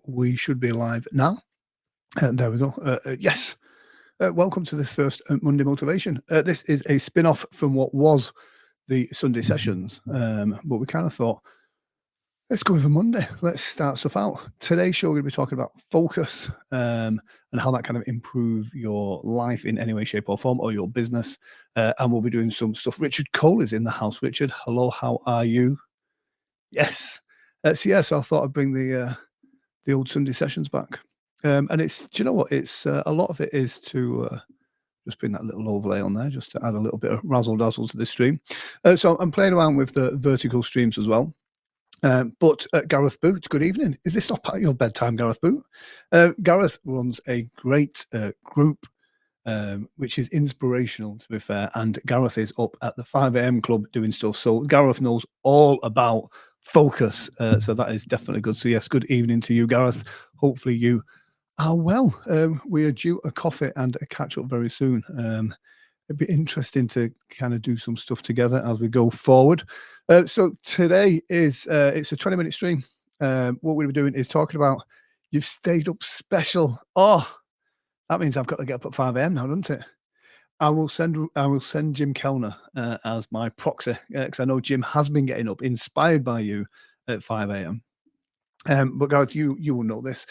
We should be live now. There we go. Yes. Welcome to this first Monday Motivation. This is a spin-off from what was the Sunday sessions, but we kind of thought, let's go with a Monday. Let's start stuff out. Today's show, we're going to be talking about focus and how that kind of improve your life in any way, shape or form, or your business. And we'll be doing some stuff. Richard Cole is in the house. Richard, hello, how are you? Yes. So I thought I'd bring the old Sunday sessions back. And do you know what? It's a lot of it is to just bring that little overlay on there, just to add a little bit of razzle dazzle to this stream. So I'm playing around with the vertical streams as well. But Gareth Boot, good evening. Is this not part of your bedtime, Gareth Boot? Gareth runs a great group, which is inspirational, to be fair. And Gareth is up at the 5 a.m. club doing stuff. So Gareth knows all about focus. So that is definitely good. So yes, good evening to you, Gareth. Hopefully you are well. We are due a coffee and a catch up very soon. It'd be interesting to kind of do some stuff together as we go forward. So today is it's a 20-minute stream. What we'll be doing is talking about you've stayed up special. Oh, that means I've got to get up at 5 a.m. now, doesn't it? I will send Jim Kellner as my proxy, because I know Jim has been getting up, inspired by you, at 5 a.m. But Gareth, you will know this.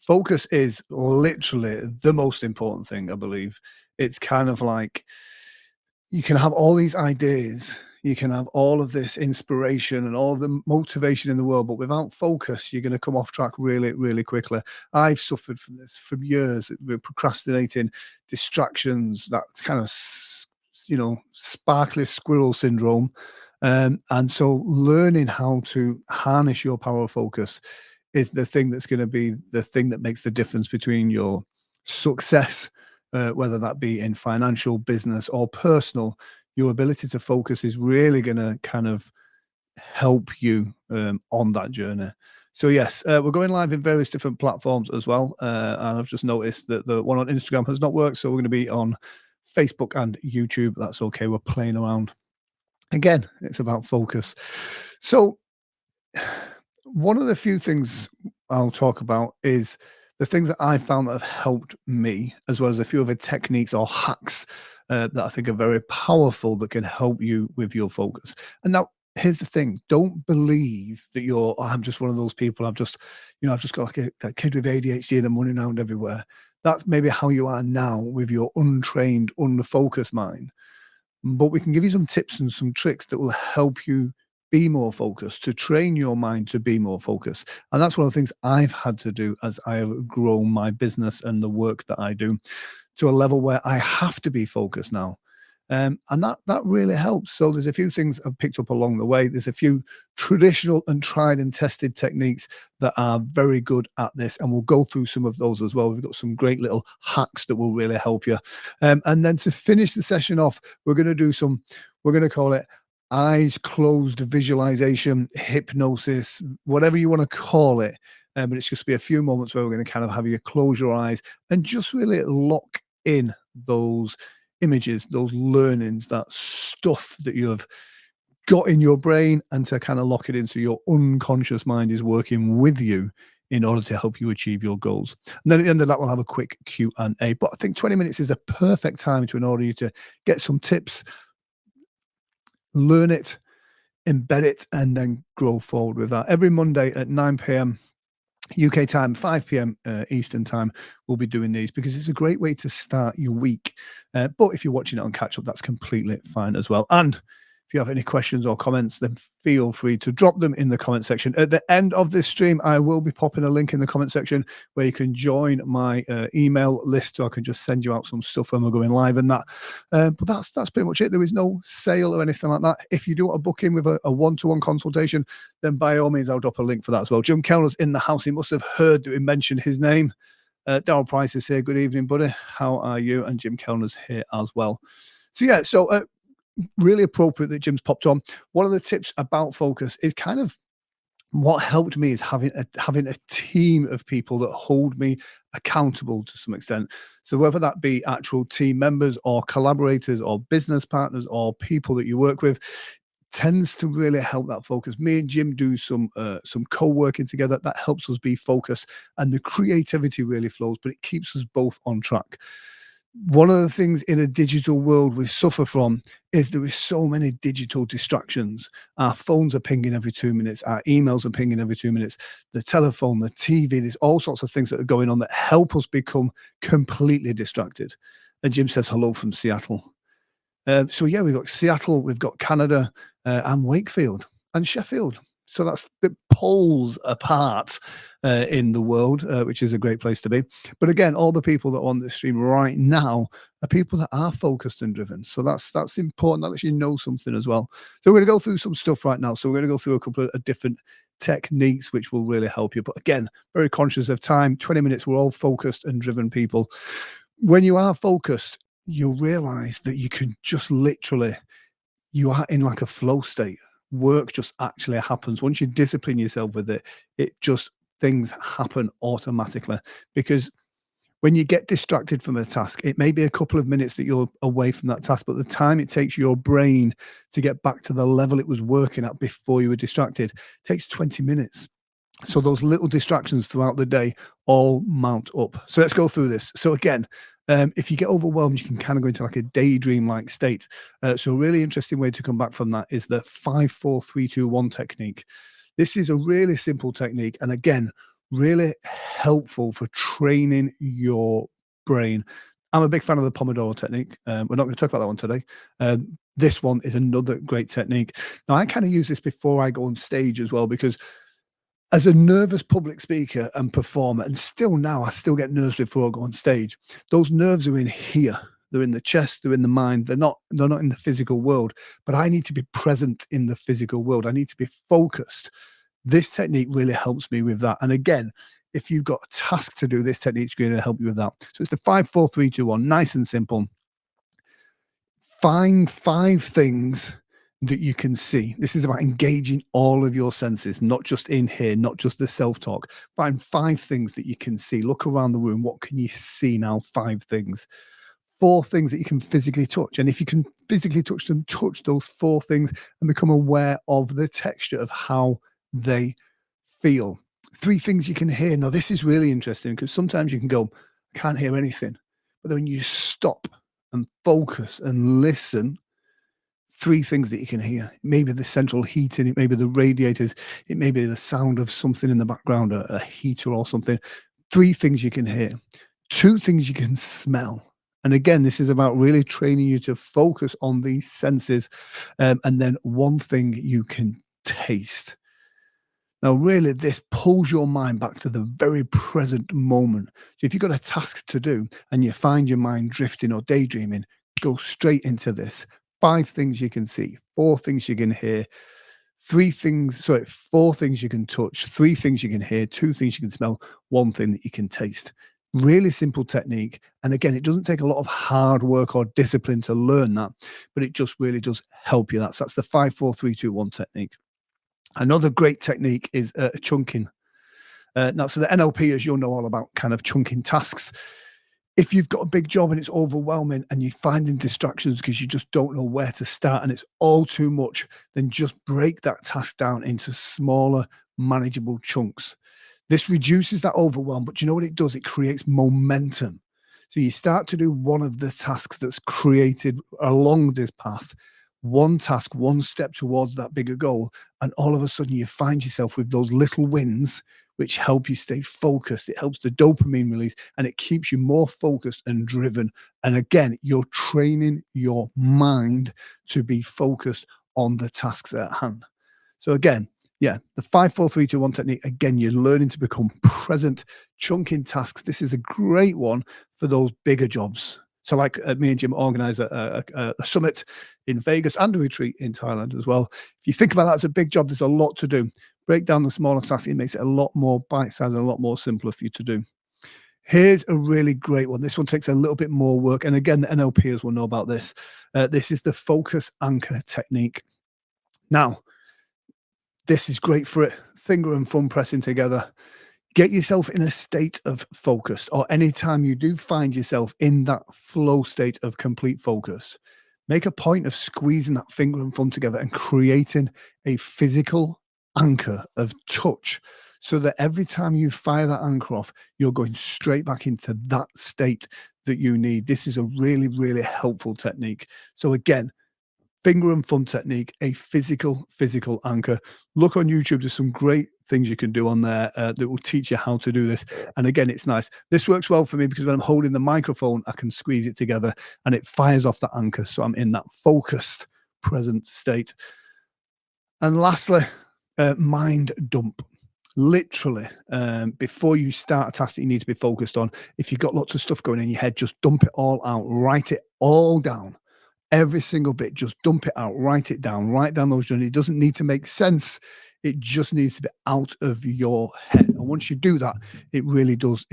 Focus is literally the most important thing, I believe. It's kind of like you can have all these ideas, you can have all of this inspiration and all the motivation in the world, but without focus, you're going to come off track really, really quickly. I've suffered from this for years. We're procrastinating, distractions, that kind of, sparkly squirrel syndrome. And so learning how to harness your power of focus is the thing that's going to be the thing that makes the difference between your success, whether that be in financial, business, or personal. Your ability to focus is really going to kind of help you on that journey. So yes, we're going live in various different platforms as well. And I've just noticed that the one on Instagram has not worked. So we're going to be on Facebook and YouTube. That's okay. We're playing around. Again, it's about focus. So one of the few things I'll talk about is the things that I found that have helped me, as well as a few other techniques or hacks that I think are very powerful that can help you with your focus. And now, here's the thing: don't believe that I'm just one of those people. I've just got like a kid with ADHD and I'm running around everywhere. That's maybe how you are now with your untrained, unfocused mind. But we can give you some tips and some tricks that will help you be more focused, to train your mind to be more focused. And that's one of the things I've had to do as I have grown my business and the work that I do to a level where I have to be focused now. And that really helps. So there's a few things I've picked up along the way. There's a few traditional and tried and tested techniques that are very good at this, and we'll go through some of those as well. We've got some great little hacks that will really help you. And then to finish the session off, we're going to call it eyes closed visualization, hypnosis, whatever you want to call it. But it's just be a few moments where we're going to kind of have you close your eyes and just really lock in those images, those learnings, that stuff that you have got in your brain, and to kind of lock it in so your unconscious mind is working with you in order to help you achieve your goals. And then at the end of that, we'll have a quick Q&A. But I think 20 minutes is a perfect time in order you to get some tips, learn it, embed it, and then grow forward with that. Every Monday at 9 p.m. UK time, 5 p.m. Eastern time, we'll be doing these because it's a great way to start your week. But if you're watching it on catch up, that's completely fine as well. And if you have any questions or comments, then feel free to drop them in the comment section. At the end of this stream, I will be popping a link in the comment section where you can join my email list, so I can just send you out some stuff when we're going live and that. But that's pretty much it. There is no sale or anything like that. If you do want to book in with a one-to-one consultation, then by all means, I'll drop a link for that as well. Jim Kellner's in the house. He must have heard that we mentioned his name. Darryl Price is here. Good evening, buddy. How are you? And Jim Kellner's here as well. So yeah, really appropriate that Jim's popped on. One of the tips about focus is kind of what helped me is having a team of people that hold me accountable to some extent. So whether that be actual team members or collaborators or business partners or people that you work with, tends to really help that focus. Me and Jim do some co-working together that helps us be focused, and the creativity really flows, but it keeps us both on track. One of the things in a digital world we suffer from is there is so many digital distractions. Our phones are pinging every 2 minutes. Our emails are pinging every 2 minutes. The telephone, the TV, there's all sorts of things that are going on that help us become completely distracted. And Jim says hello from Seattle. So yeah, we've got Seattle, we've got Canada, and Wakefield and Sheffield. So that's the poles apart in the world, which is a great place to be. But again, all the people that are on the stream right now are people that are focused and driven. So that's important. That lets you know something as well. So we're going to go through some stuff right now. So we're going to go through a couple of different techniques which will really help you. But again, very conscious of time. 20 minutes. We're all focused and driven people. When you are focused, you'll realize that you can just literally, you are in like a flow state. Work just actually happens. Once you discipline yourself with it, it just, things happen automatically. Because when you get distracted from a task, it may be a couple of minutes that you're away from that task, but the time it takes your brain to get back to the level it was working at before you were distracted takes 20 minutes. So those little distractions throughout the day all mount up. So let's go through this. So again, if you get overwhelmed, you can kind of go into like a daydream-like state. So a really interesting way to come back from that is the 5-4-3-2-1 technique. This is a really simple technique, and again, really helpful for training your brain. I'm a big fan of the Pomodoro technique. We're not going to talk about that one today. This one is another great technique. Now, I kind of use this before I go on stage as well, because as a nervous public speaker and performer, and still now I still get nerves before I go on stage. Those nerves are in here. They're in the chest, they're in the mind. They're not in the physical world, but I need to be present in the physical world. I need to be focused. This technique really helps me with that. And again, if you've got a task to do, this technique is going to help you with that. So it's the 5-4-3-2-1, nice and simple. Find 5 things that you can see. This is about engaging all of your senses, not just in here, not just the self-talk. Find 5 things that you can see. Look around the room. What can you see now? 5 things. 4 things that you can physically touch. And if you can physically touch them, touch those 4 things and become aware of the texture of how they feel. 3 things you can hear. Now, this is really interesting because sometimes you can go, I can't hear anything. But then when you stop and focus and listen, 3 things that you can hear. Maybe the central heating, it may be the radiators, it may be the sound of something in the background, a heater or something. 3 things you can hear. 2 things you can smell. And again, this is about really training you to focus on these senses. And then 1 thing you can taste. Now, really, this pulls your mind back to the very present moment. So if you've got a task to do and you find your mind drifting or daydreaming, go straight into this. 5 things you can see, 4 things you can hear, 4 things you can touch, 3 things you can hear, 2 things you can smell, 1 thing that you can taste. Really simple technique. And again, it doesn't take a lot of hard work or discipline to learn that, but it just really does help you. That's the 5-4-3-2-1 technique. Another great technique is chunking. Now, so the NLP, as you'll know all about, kind of chunking tasks. If you've got a big job and it's overwhelming and you're finding distractions because you just don't know where to start and it's all too much, then just break that task down into smaller, manageable chunks. This reduces that overwhelm, but you know what it does? It creates momentum. So you start to do one of the tasks that's created along this path, one task, one step towards that bigger goal, and all of a sudden you find yourself with those little wins which help you stay focused. It helps the dopamine release and it keeps you more focused and driven. And again, you're training your mind to be focused on the tasks at hand. So again, yeah, the 5-4-3-2-1 technique, again, you're learning to become present, chunking tasks. This is a great one for those bigger jobs. So like me and Jim organize a summit in Vegas and a retreat in Thailand as well. If you think about that as a big job, there's a lot to do. Break down the smaller tasks. It makes it a lot more bite-sized and a lot more simpler for you to do. Here's a really great one. This one takes a little bit more work. And again, the NLPers will know about this. This is the focus anchor technique. Now, this is great for it. Finger and thumb pressing together. Get yourself in a state of focus, or anytime you do find yourself in that flow state of complete focus, Make a point of squeezing that finger and thumb together and creating a physical anchor of touch so that every time you fire that anchor off, you're going straight back into that state that you need. This is a really, really helpful technique. So again, finger and thumb technique, a physical anchor. Look on YouTube. There's some great things you can do on there that will teach you how to do this. And again, it's nice. This works well for me because when I'm holding the microphone, I can squeeze it together and it fires off that anchor. So I'm in that focused, present state. And lastly, mind dump. Literally, before you start a task that you need to be focused on, if you've got lots of stuff going in your head, just dump it all out. Write it all down. Every single bit, just dump it out, write it down, write down those journeys. It doesn't need to make sense. It just needs to be out of your head. And once you do that, it really does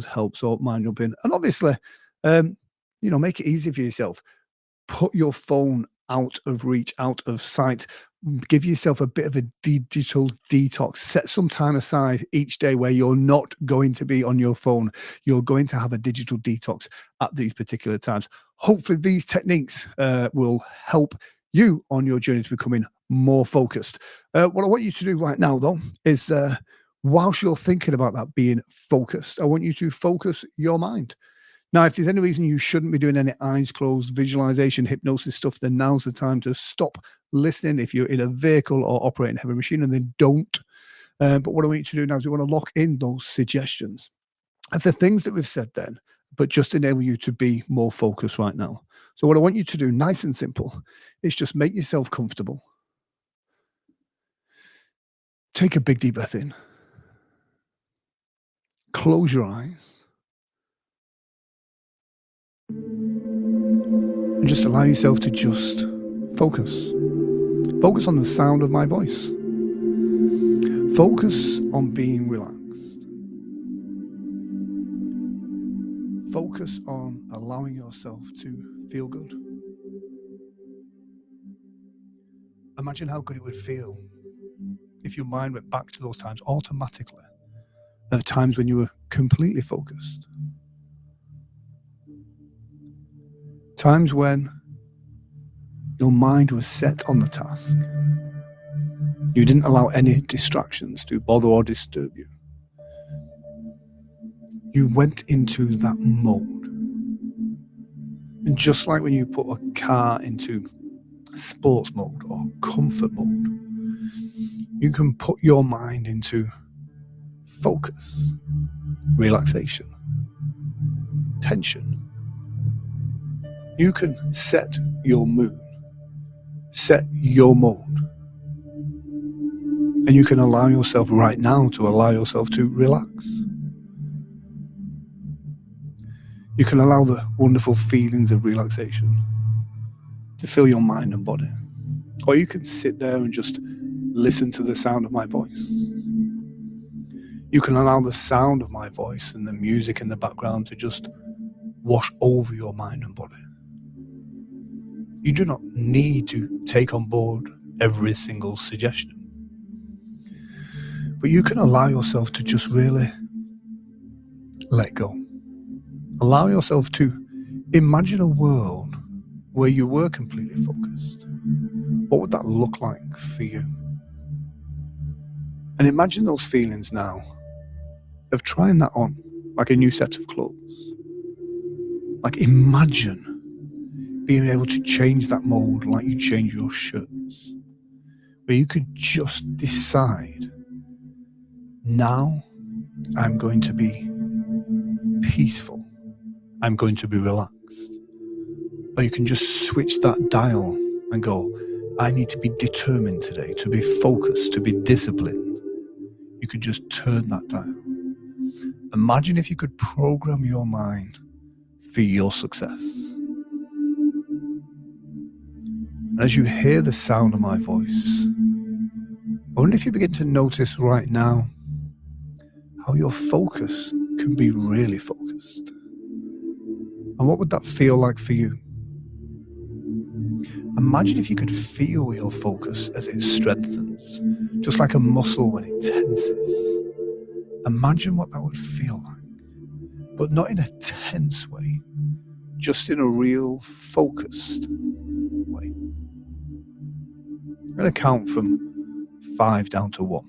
help. So mind jumping. And obviously, make it easy for yourself. Put your phone out of reach, out of sight. Give yourself a bit of a digital detox. Set some time aside each day where you're not going to be on your phone. You're going to have a digital detox at these particular times. Hopefully these techniques will help you on your journey to becoming more focused. What I want you to do right now, though, is whilst you're thinking about that being focused, I want you to focus your mind. Now, if there's any reason you shouldn't be doing any eyes closed, visualization, hypnosis stuff, then now's the time to stop listening. If you're in a vehicle or operating heavy machine, and then don't. But what I want you to do now is we want to lock in those suggestions of the things that we've said then, but just enable you to be more focused right now. So what I want you to do, nice and simple, is just make yourself comfortable. Take a big deep breath in. Close your eyes. And just allow yourself to just focus. Focus on the sound of my voice. Focus on being relaxed. Focus on allowing yourself to feel good. Imagine how good it would feel if your mind went back to those times automatically, of times when you were completely focused. Times when your mind was set on the task. You didn't allow any distractions to bother or disturb you. You went into that mode. And just like when you put a car into sports mode or comfort mode, you can put your mind into focus, relaxation, tension. You can set your mood, set your mode, and you can allow yourself right now to allow yourself to relax. You can allow the wonderful feelings of relaxation to fill your mind and body. Or you can sit there and just listen to the sound of my voice. You can allow the sound of my voice and the music in the background to just wash over your mind and body. You do not need to take on board every single suggestion. But you can allow yourself to just really let go. Allow yourself to imagine a world where you were completely focused. What would that look like for you? And imagine those feelings now of trying that on like a new set of clothes. Like imagine being able to change that mode like you change your shirts, where you could just decide, now I'm going to be peaceful, I'm going to be relaxed. Or you can just switch that dial and go, I need to be determined today, to be focused, to be disciplined. You could just turn that dial. Imagine if you could program your mind for your success. As you hear the sound of my voice, I wonder if you begin to notice right now how your focus can be really focused. And what would that feel like for you? Imagine if you could feel your focus as it strengthens, just like a muscle when it tenses. Imagine what that would feel like, but not in a tense way, just in a real focused way. I'm going to count from 5 down to 1.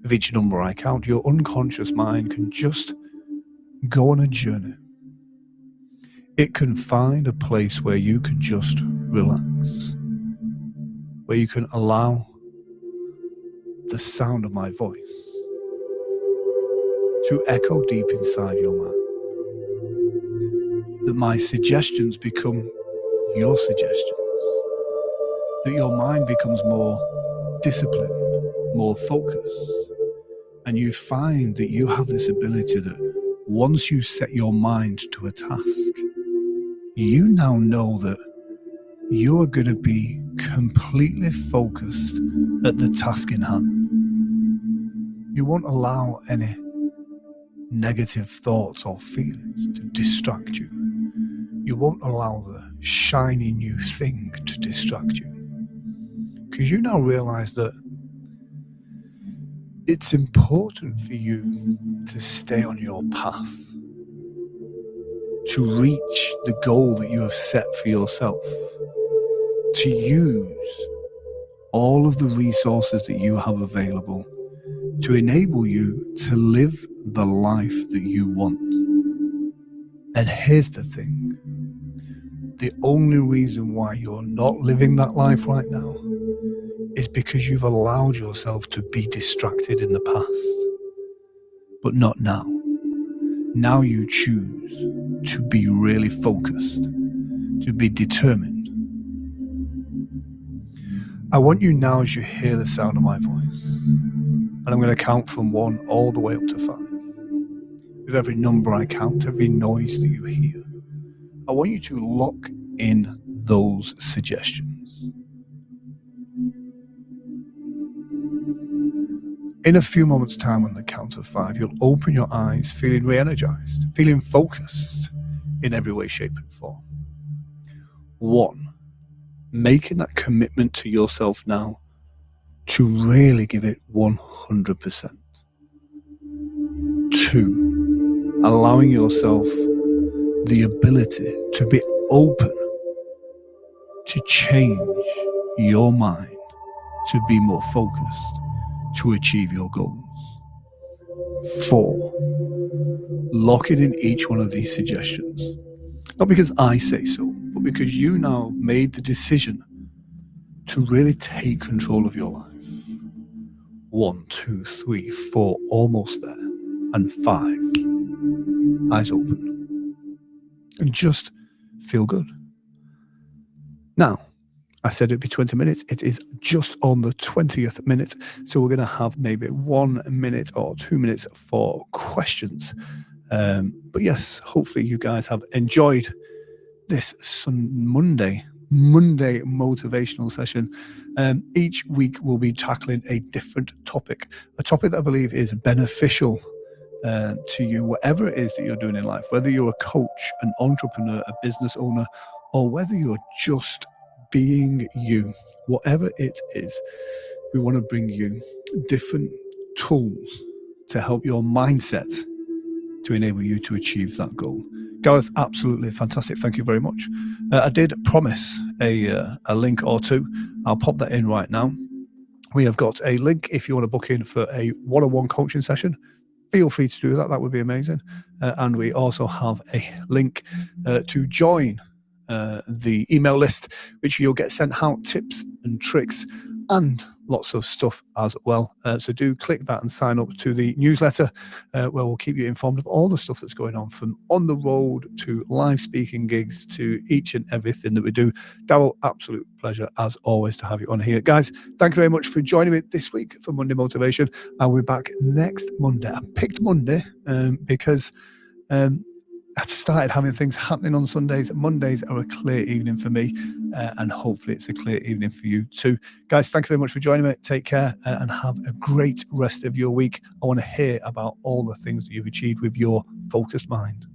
With each number I count, your unconscious mind can just go on a journey. It can find a place where you can just relax, where you can allow the sound of my voice to echo deep inside your mind. That my suggestions become your suggestions. That your mind becomes more disciplined, more focused. And you find that you have this ability that once you set your mind to a task, you now know that you are going to be completely focused at the task in hand. You won't allow any negative thoughts or feelings to distract you. You won't allow the shiny new thing to distract you. Because you now realize that it's important for you to stay on your path, to reach the goal that you have set for yourself, to use all of the resources that you have available to enable you to live the life that you want. And here's the thing. The only reason why you're not living that life right now is because you've allowed yourself to be distracted in the past. But not now. Now you choose to be really focused, to be determined. I want you now, as you hear the sound of my voice, and I'm going to count from 1 all the way up to 5. With every number I count, every noise that you hear, I want you to lock in those suggestions. In a few moments' time, on the count of 5, you'll open your eyes feeling re-energized, feeling focused in every way, shape, and form. 1, making that commitment to yourself now to really give it 100%. 2, allowing yourself the ability to be open to change your mind, to be more focused, to achieve your goals. 4, locking in each one of these suggestions. Not because I say so, but because you now made the decision to really take control of your life. 1, 2, 3, 4, almost there. And 5, eyes open. And just feel good. Now, I said it'd be 20 minutes. It is just on the 20th minute. So we're going to have maybe 1 minute or 2 minutes for questions. But yes, hopefully you guys have enjoyed this Monday motivational session. Each week we'll be tackling a different topic, a topic that I believe is beneficial to you, whatever it is that you're doing in life, whether you're a coach, an entrepreneur, a business owner, or whether you're just being you, whatever it is, we want to bring you different tools to help your mindset to enable you to achieve that goal. Gareth, absolutely fantastic. Thank you very much. I did promise a link or 2. I'll pop that in right now. We have got a link if you want to book in for a one-on-one coaching session. Feel free to do that. That would be amazing. And we also have a link to join the email list, which you'll get sent out tips and tricks and lots of stuff as well. So do click that and sign up to the newsletter where we'll keep you informed of all the stuff that's going on, from on the road to live speaking gigs to each and everything that we do. Daryl, absolute pleasure as always to have you on here. Guys, thank you very much for joining me this week for Monday Motivation. I'll be back next Monday. I picked Monday because I started having things happening on Sundays. Mondays are a clear evening for me, and hopefully it's a clear evening for you too. Guys, thank you very much for joining me. Take care and have a great rest of your week. I want to hear about all the things that you've achieved with your focused mind.